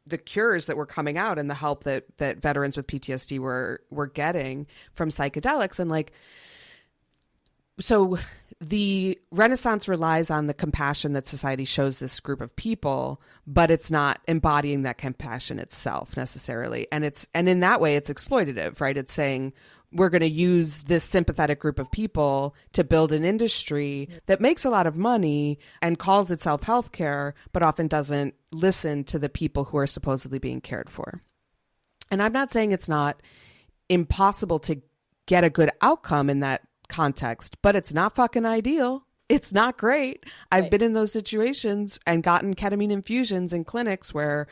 the cures that were coming out and the help that veterans with PTSD were getting from psychedelics. And like, so the Renaissance relies on the compassion that society shows this group of people, but it's not embodying that compassion itself necessarily. And in that way, it's exploitative, right? It's saying we're going to use this sympathetic group of people to build an industry that makes a lot of money and calls itself healthcare, but often doesn't listen to the people who are supposedly being cared for. And I'm not saying it's not impossible to get a good outcome in that context, but it's not fucking ideal. It's not great. I've been in those situations and gotten ketamine infusions in clinics where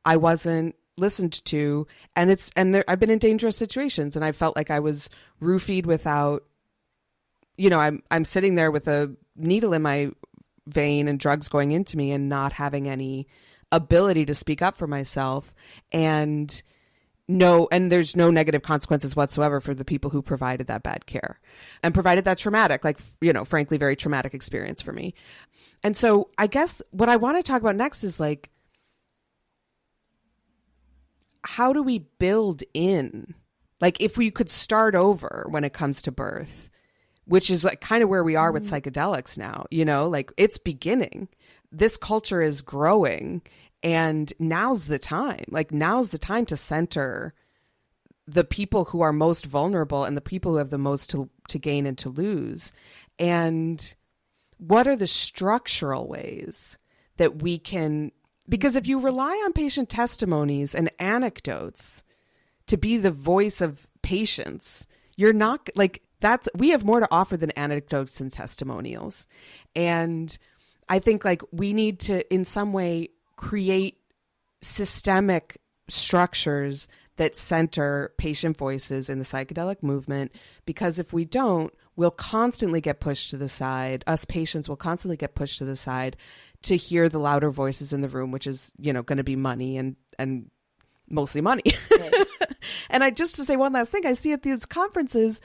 I wasn't listened to, and I've been in dangerous situations, and I felt like I was roofied without, I'm sitting there with a needle in my vein and drugs going into me and not having any ability to speak up for myself. And there's no negative consequences whatsoever for the people who provided that bad care and provided that traumatic, frankly, very traumatic experience for me. And so I guess what I want to talk about next is like, how do we build in, like, if we could start over when it comes to birth, which is like kind of where we are with psychedelics now, like it's beginning. This culture is growing. And now's the time. Now's the time to center the people who are most vulnerable and the people who have the most to gain and to lose. And what are the structural ways that we can, because if you rely on patient testimonies and anecdotes to be the voice of patients, you're not we have more to offer than anecdotes and testimonials. And I think we need to in some way create systemic structures that center patient voices in the psychedelic movement, because if we don't, we'll constantly get pushed to the side. Us patients will constantly get pushed to the side to hear the louder voices in the room, which is, going to be money and mostly money. Right. And just to say one last thing, I see at these conferences,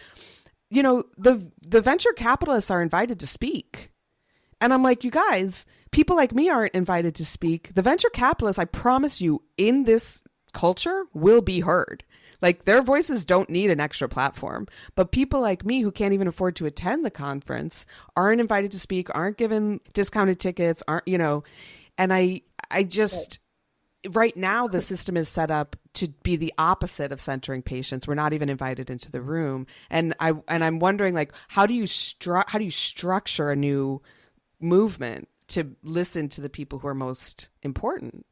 the venture capitalists are invited to speak. And I'm like, you guys, people like me aren't invited to speak. The venture capitalists, I promise you, in this culture will be heard. Their voices don't need an extra platform. But people like me who can't even afford to attend the conference aren't invited to speak, aren't given discounted tickets, and I just, right now the system is set up to be the opposite of centering patients. We're not even invited into the room. And I'm wondering, how do you structure a new movement to listen to the people who are most important?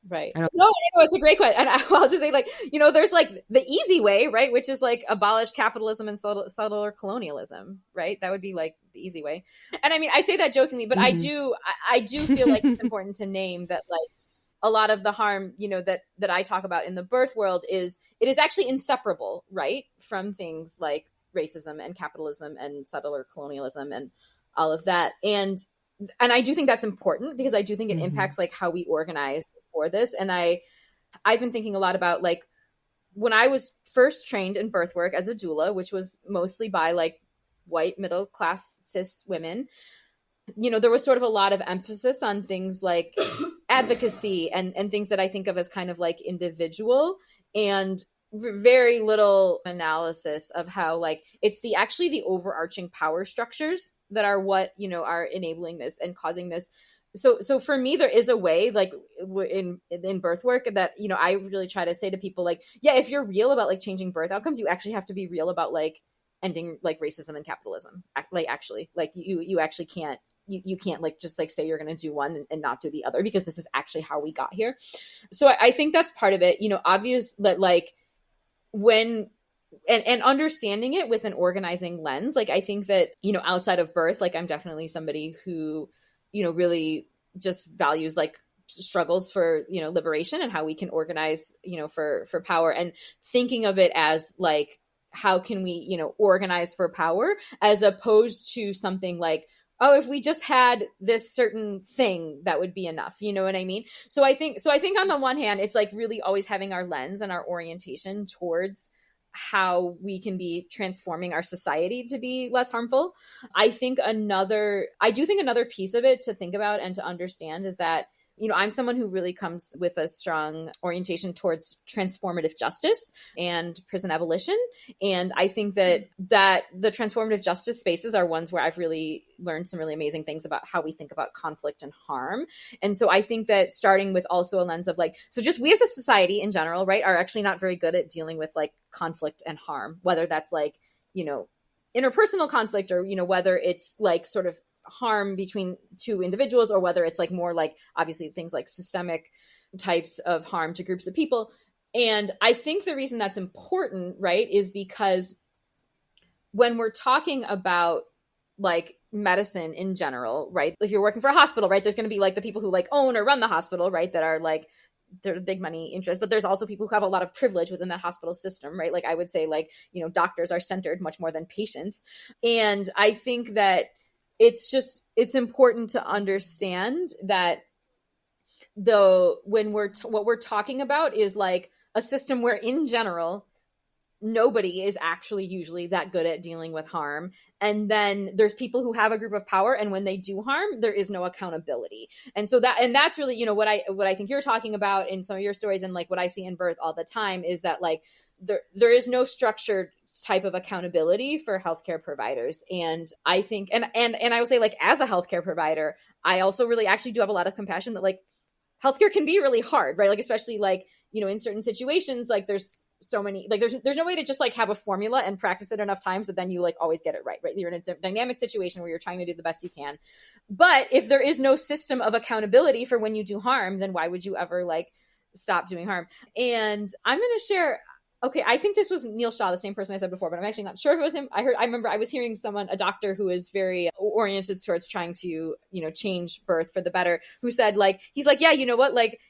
Right. No, it's a great question. And I'll just say, there's the easy way, right? Which is abolish capitalism and settler colonialism, right? That would be the easy way. And I mean, I say that jokingly, but I do feel like it's important to name that a lot of the harm, that I talk about in the birth world is actually inseparable, right? From things like racism and capitalism and settler colonialism and all of that. And I do think that's important because I do think it impacts how we organize for this. And I've been thinking a lot about when I was first trained in birth work as a doula, which was mostly by white middle class cis women, there was sort of a lot of emphasis on things like advocacy and things that I think of as kind of individual, and very little analysis of how it's actually the overarching power structures that are what are enabling this and causing this so for me, there is a way, like in birth work, that, you know, I really try to say to people, like, yeah, if you're real about like changing birth outcomes, you actually have to be real about like ending like racism and capitalism. Like, actually, like you actually can't, you can't like just like say you're going to do one and not do the other, because this is actually how we got here. So I think that's part of it, you know, obvious that like when, and understanding it with an organizing lens. Like, I think that, you know, outside of birth, like I'm definitely somebody who, you know, really just values like struggles for, you know, liberation and how we can organize, you know, for power, and thinking of it as like, how can we, you know, organize for power, as opposed to something like, oh, if we just had this certain thing, that would be enough. You know what I mean? So I think on the one hand, it's like really always having our lens and our orientation towards how we can be transforming our society to be less harmful. I do think another piece of it to think about and to understand is that, you know, I'm someone who really comes with a strong orientation towards transformative justice and prison abolition. And I think that the transformative justice spaces are ones where I've really learned some really amazing things about how we think about conflict and harm. And so I think that starting with also a lens of like, so just we as a society in general, right, are actually not very good at dealing with like conflict and harm, whether that's like, you know, interpersonal conflict, or, you know, whether it's like sort of harm between two individuals, or whether it's like more like obviously things like systemic types of harm to groups of people. And I think the reason that's important, right, is because when we're talking about like medicine in general, right, if you're working for a hospital, right, there's going to be like the people who like own or run the hospital, right, that are like, they're big money interests, but there's also people who have a lot of privilege within that hospital system, right? Like I would say like, you know, doctors are centered much more than patients. And I think that it's important to understand that what we're talking about is like a system where in general, nobody is actually usually that good at dealing with harm. And then there's people who have a group of power, and when they do harm, there is no accountability. And so that's really, you know, what I think you're talking about in some of your stories, and like what I see in birth all the time, is that like there is no structured type of accountability for healthcare providers. And I think, and I would say like, as a healthcare provider, I also really actually do have a lot of compassion that like healthcare can be really hard, right? Like, especially like, you know, in certain situations, like there's so many, like there's no way to just like have a formula and practice it enough times that then you like always get it right? You're in a dynamic situation where you're trying to do the best you can. But if there is no system of accountability for when you do harm, then why would you ever like stop doing harm? And I'm going to share, okay, I think this was Neil Shaw, the same person I said before, but I'm actually not sure if it was him. I remember I was hearing a doctor who is very oriented towards trying to, you know, change birth for the better, who said like, he's like, yeah, you know what, like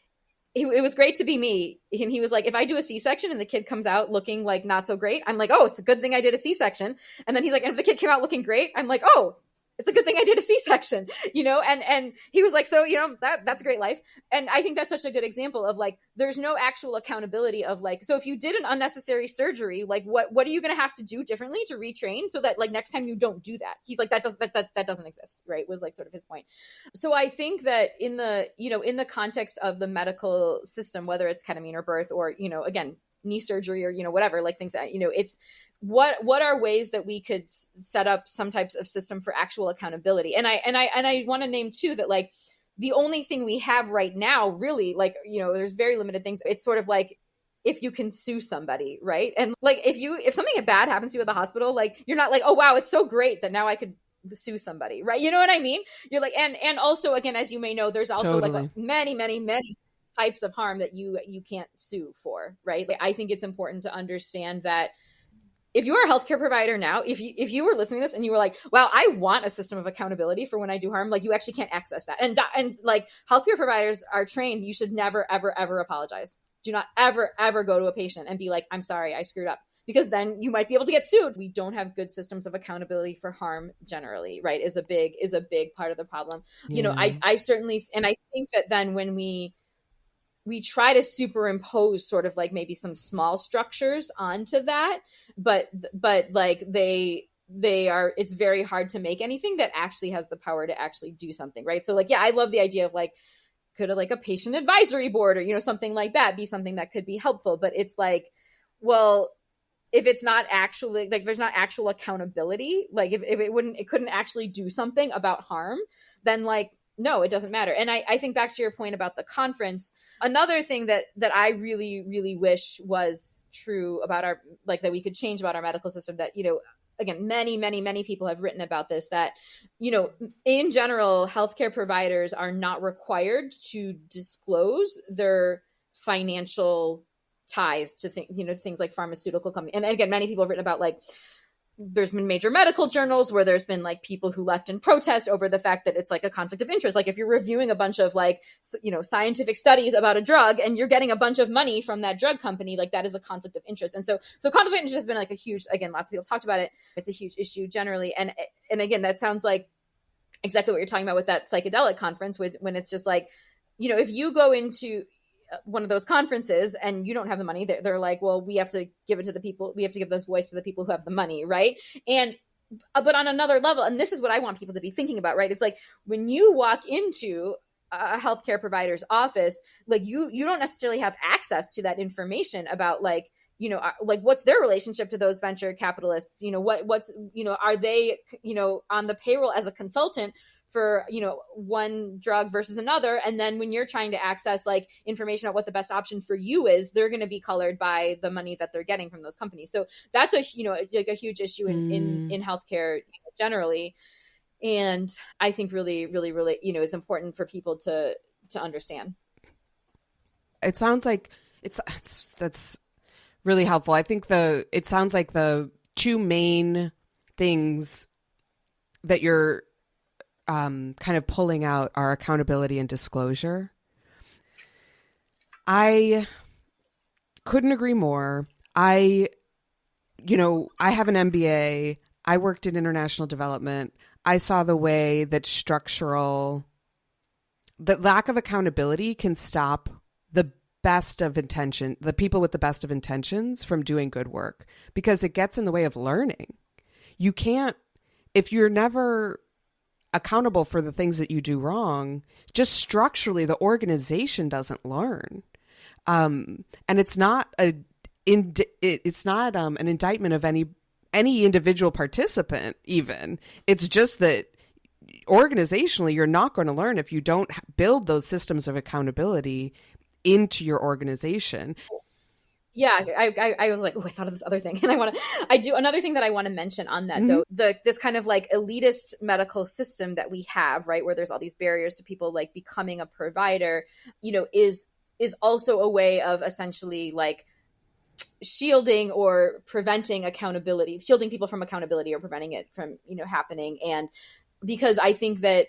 it was great to be me. And he was like, if I do a C-section and the kid comes out looking like not so great, I'm like, oh, it's a good thing I did a C-section. And then he's like, and if the kid came out looking great, I'm like, oh, it's a good thing I did a C-section, you know? And he was like, so, you know, that's a great life. And I think that's such a good example of like, there's no actual accountability of like, so if you did an unnecessary surgery, like what are you going to have to do differently to retrain so that like next time you don't do that? He's like, that doesn't exist, right? Was like sort of his point. So I think that in the context of the medical system, whether it's ketamine or birth or, you know, again, knee surgery or, you know, whatever, like things that, you know, it's, what are ways that we could set up some types of system for actual accountability? And I want to name too that like the only thing we have right now, really, like, you know, there's very limited things. It's sort of like if you can sue somebody, right? And like if something bad happens to you at the hospital, like you're not like, oh wow, it's so great that now I could sue somebody, right? You know what I mean? You're like, and also again, as you may know, there's also like many types of harm that you can't sue for, right? Like, I think it's important to understand that if you are a healthcare provider now, if you were listening to this and you were like, wow, I want a system of accountability for when I do harm, like you actually can't access that. And like healthcare providers are trained, you should never, ever, ever apologize. Do not ever, ever go to a patient and be like, I'm sorry, I screwed up. Because then you might be able to get sued. We don't have good systems of accountability for harm generally, right? Is a big part of the problem. Yeah. You know, I certainly, and I think that then when we try to superimpose sort of like maybe some small structures onto that, but like they are, it's very hard to make anything that actually has the power to actually do something, right? So like, yeah, I love the idea of like, could like a patient advisory board or, you know, something like that be something that could be helpful, but it's like, well, if it's not actually like, there's not actual accountability, like if it couldn't actually do something about harm, then like, No, it doesn't matter. And I think back to your point about the conference, another thing that I really, really wish was true about our, like, that we could change about our medical system, that, you know, again, many, many, many people have written about this, that, you know, in general, healthcare providers are not required to disclose their financial ties to things, you know, things like pharmaceutical companies. And again, many people have written about, like, there's been major medical journals where there's been like people who left in protest over the fact that it's like a conflict of interest. Like if you're reviewing a bunch of like, you know, scientific studies about a drug and you're getting a bunch of money from that drug company, like that is a conflict of interest. And so conflict of interest has been like a huge, again, lots of people talked about it. It's a huge issue generally. And again, that sounds like exactly what you're talking about with that psychedelic conference, when it's just like, you know, if you go into one of those conferences and you don't have the money, they're like, well, we have to give it to the people. We have to give this voice to the people who have the money. Right. And, but on another level, and this is what I want people to be thinking about, right? It's like when you walk into a healthcare provider's office, like you don't necessarily have access to that information about, like, you know, like what's their relationship to those venture capitalists? You know, what's, you know, are they, you know, on the payroll as a consultant for, you know, one drug versus another. And then when you're trying to access like information on what the best option for you is, they're going to be colored by the money that they're getting from those companies. So that's a, you know, like a huge issue in healthcare, you know, generally. And I think really, really, really, you know, it's important for people to understand. It sounds like that's really helpful. I think it sounds like the two main things that you're kind of pulling out are accountability and disclosure. I couldn't agree more. I have an MBA. I worked in international development. I saw the way that that lack of accountability can stop the people with the best of intentions from doing good work, because it gets in the way of learning. You can't, if you're never accountable for the things that you do wrong, just structurally the organization doesn't learn, and it's not an indictment of any individual participant. Even it's just that organizationally you're not going to learn if you don't build those systems of accountability into your organization. Yeah, I was like, oh, I thought of this other thing. And another thing that I want to mention on that, though, this kind of like elitist medical system that we have, right, where there's all these barriers to people like becoming a provider, you know, is also a way of essentially like shielding or preventing accountability, shielding people from accountability or preventing it from, you know, happening. And because I think that,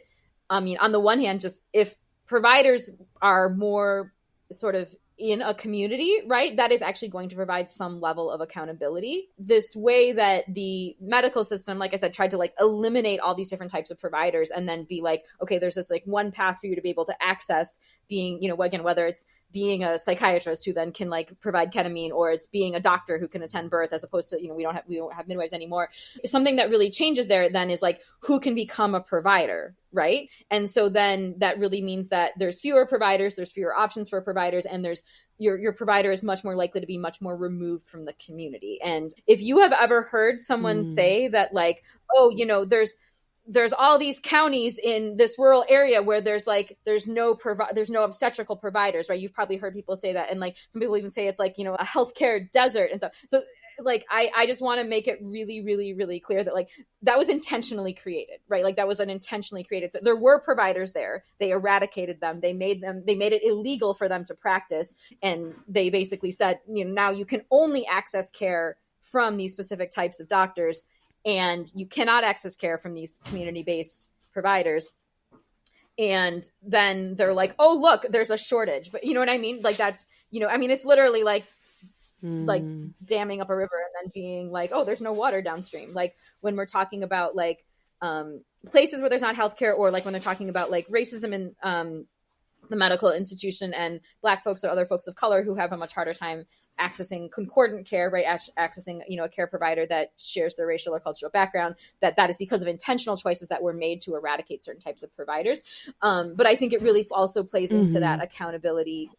I mean, on the one hand, just if providers are more sort of in a community, right, that is actually going to provide some level of accountability. This way that the medical system, like I said, tried to like eliminate all these different types of providers and then be like, okay, there's this like one path for you to be able to access being, you know, again, whether it's being a psychiatrist who then can like provide ketamine, or it's being a doctor who can attend birth, as opposed to, you know, we don't have midwives anymore. Something that really changes there then is like who can become a provider, right? And so then that really means that there's fewer providers, there's fewer options for providers, and there's your provider is much more likely to be much more removed from the community. And if you have ever heard someone say that like, oh, you know, there's all these counties in this rural area where there's no obstetrical providers, right? You've probably heard people say that. And like some people even say it's like, you know, a healthcare desert and stuff. So like, I just want to make it really, really, really clear that like that was intentionally created, right? Like that was an intentionally created. So there were providers there. They eradicated them. They made it illegal for them to practice. And they basically said, you know, now you can only access care from these specific types of doctors, and you cannot access care from these community-based providers. And then they're like, oh, look, there's a shortage. But you know what I mean? Like that's, you know, I mean, it's literally like damming up a river and then being like, oh, there's no water downstream. Like when we're talking about like places where there's not healthcare, or like when they're talking about like racism in the medical institution and Black folks or other folks of color who have a much harder time accessing concordant care, right? Accessing, you know, a care provider that shares their racial or cultural background, that is because of intentional choices that were made to eradicate certain types of providers. But I think it really also plays into that accountability.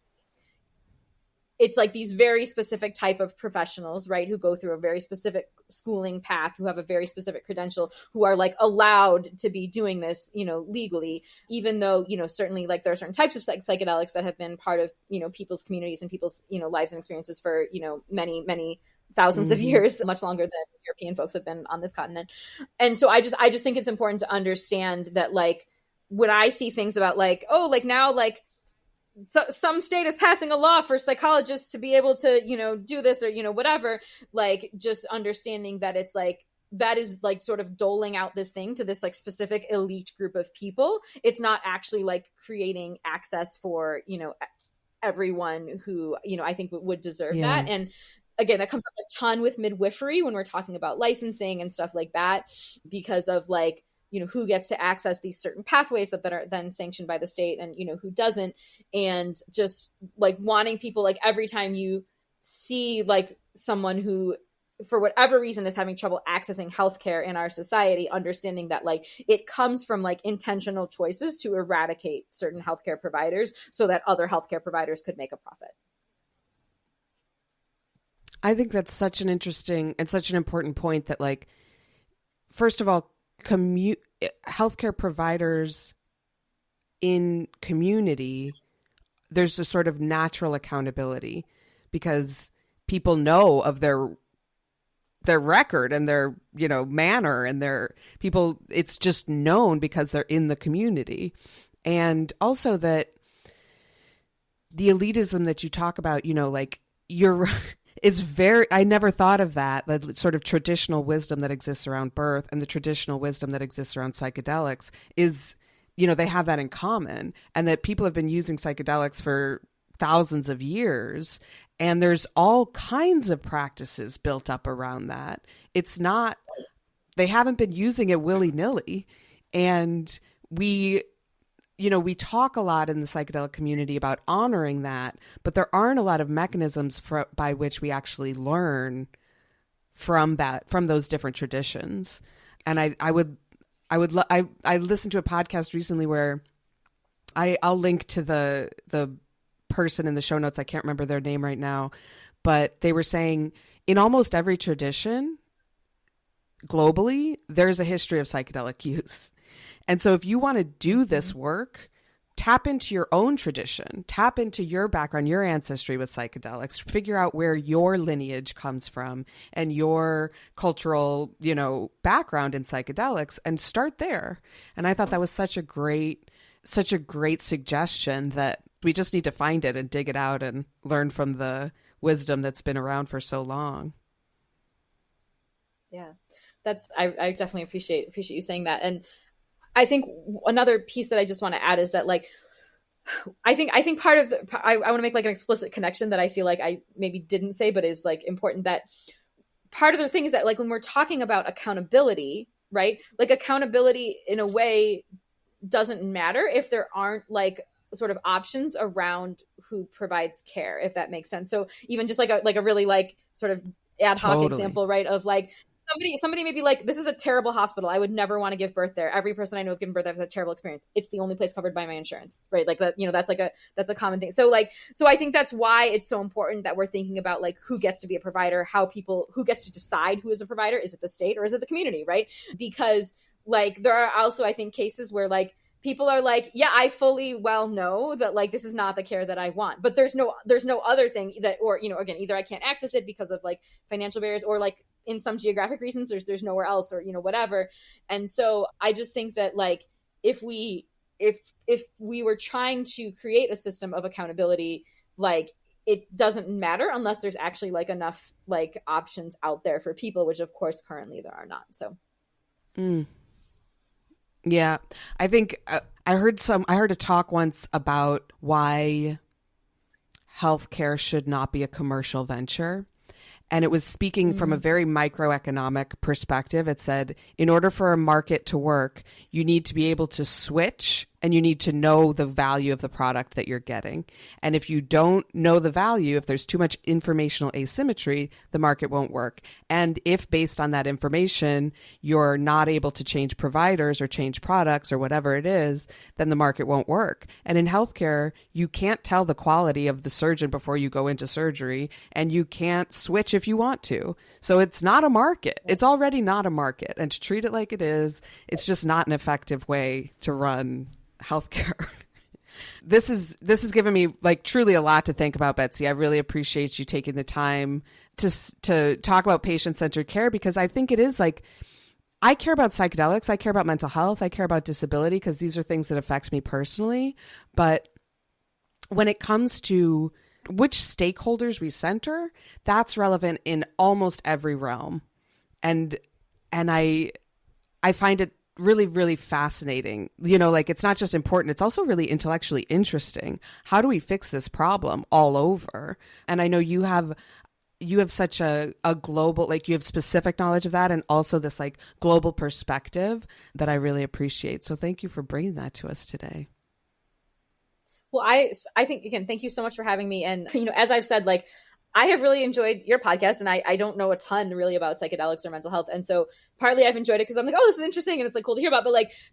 it's like these very specific type of professionals, right, who go through a very specific schooling path, who have a very specific credential, who are like allowed to be doing this, legally, even though, certainly like there are certain types of psychedelics that have been part of, people's communities and people's, lives and experiences for, many, many thousands of years, much longer than European folks have been on this continent. And so I just think it's important to understand that, like, when I see things about like, oh, like now, like, so some state is passing a law for psychologists to be able to, do this or, whatever, like just understanding that it's like, that is like sort of doling out this thing to this like specific elite group of people. It's not actually like creating access for, everyone who, I think would deserve that. And again, that comes up a ton with midwifery when we're talking about licensing and stuff like that, because of like, who gets to access these certain pathways that are then sanctioned by the state and, who doesn't. And just like wanting people, like every time you see like someone who, for whatever reason, is having trouble accessing healthcare in our society, understanding that like it comes from like intentional choices to eradicate certain healthcare providers so that other healthcare providers could make a profit. I think that's such an interesting and such an important point that, like, first of all, healthcare providers in community, there's a sort of natural accountability because people know of their record and their, manner and their people. It's just known because they're in the community. And also that the elitism that you talk about, like I never thought of that, the sort of traditional wisdom that exists around birth and the traditional wisdom that exists around psychedelics is, they have that in common, and that people have been using psychedelics for thousands of years. And there's all kinds of practices built up around that. It's not, they haven't been using it willy-nilly. And we talk a lot in the psychedelic community about honoring that, but there aren't a lot of mechanisms by which we actually learn from those different traditions. And I listened to a podcast recently where I'll link to the person in the show notes. I can't remember their name right now, but they were saying in almost every tradition globally, there's a history of psychedelic use. And so if you want to do this work, tap into your own tradition, tap into your background, your ancestry with psychedelics, figure out where your lineage comes from and your cultural, background in psychedelics, and start there. And I thought that was such a great suggestion that we just need to find it and dig it out and learn from the wisdom that's been around for so long. Yeah, I definitely appreciate you saying that. And I think another piece that I just want to add is that, like, I think part of I want to make like an explicit connection that I feel like I maybe didn't say, but is like important, that part of the thing is that, like, when we're talking about accountability, right? Like, accountability in a way doesn't matter if there aren't like sort of options around who provides care, if that makes sense. So even just like a really like sort of ad hoc example, right? Of like, somebody may be like, this is a terrible hospital, I would never want to give birth there. Every person I know who's given birth has a terrible experience. It's the only place covered by my insurance, right? Like that, that's a common thing. So I think that's why it's so important that we're thinking about like who gets to be a provider, who gets to decide who is a provider. Is it the state or is it the community, right? Because like there are also, I think, cases where like people are like, yeah, I fully well know that like this is not the care that I want, but there's no other thing that, or again, either I can't access it because of like financial barriers, or like in some geographic reasons there's nowhere else, or whatever. And so I just think that like if we were trying to create a system of accountability, like it doesn't matter unless there's actually like enough like options out there for people, which of course currently there are not. So Yeah, I think I heard a talk once about why healthcare should not be a commercial venture. And it was speaking from a very microeconomic perspective. It said, in order for a market to work, you need to be able to switch and you need to know the value of the product that you're getting. And if you don't know the value, if there's too much informational asymmetry, the market won't work. And if based on that information, you're not able to change providers or change products or whatever it is, then the market won't work. And in healthcare, you can't tell the quality of the surgeon before you go into surgery, and you can't switch if you want to. So it's not a market. It's already not a market. And to treat it like it is, it's just not an effective way to run healthcare. This has given me like truly a lot to think about, Betsy. I really appreciate you taking the time to talk about patient-centered care, because I think it is like, I care about psychedelics, I care about mental health, I care about disability, because these are things that affect me personally. But when it comes to which stakeholders we center, that's relevant in almost every realm. And I find it really, really fascinating. You know, like, it's not just important, it's also really intellectually interesting. How do we fix this problem all over? And I know you have such a global, like, you have specific knowledge of that, and also this like global perspective that I really appreciate. So thank you for bringing that to us today. Well, I think, again, thank you so much for having me. And, you know, as I've said, like, I have really enjoyed your podcast, and I don't know a ton really about psychedelics or mental health. And so partly I've enjoyed it because I'm like, oh, this is interesting and it's like cool to hear about.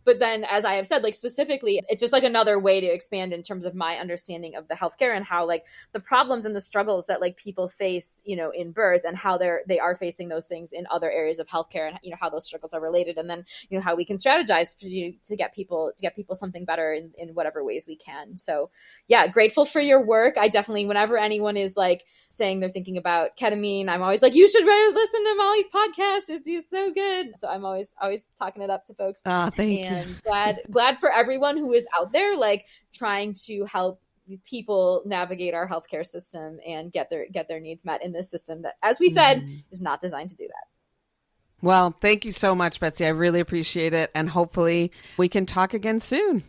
But then, as I have said, like, specifically, it's just like another way to expand in terms of my understanding of the healthcare and how like the problems and the struggles that like people face, you know, in birth, and how they are facing those things in other areas of healthcare, and, you know, how those struggles are related. And then, you know, how we can strategize to get people something better in whatever ways we can. So yeah, grateful for your work. I definitely, whenever anyone is like saying they're thinking about ketamine, I'm always like, you should listen to Molly's podcast. It's so good. So I'm always talking it up to folks. Thank you. And glad for everyone who is out there, like, trying to help people navigate our healthcare system and get their needs met in this system that, as we said, is not designed to do that. Well, thank you so much, Betsy. I really appreciate it. And hopefully we can talk again soon.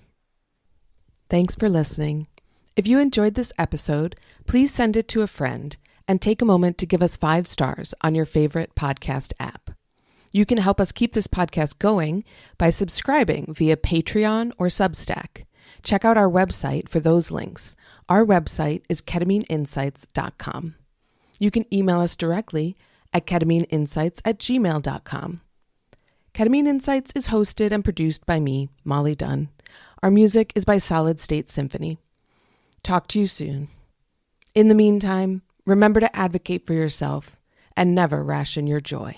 Thanks for listening. If you enjoyed this episode, please send it to a friend and take a moment to give us 5 stars on your favorite podcast app. You can help us keep this podcast going by subscribing via Patreon or Substack. Check out our website for those links. Our website is ketamineinsights.com. You can email us directly at ketamineinsights@gmail.com. Ketamine Insights is hosted and produced by me, Molly Dunn. Our music is by Solid State Symphony. Talk to you soon. In the meantime, remember to advocate for yourself and never ration your joy.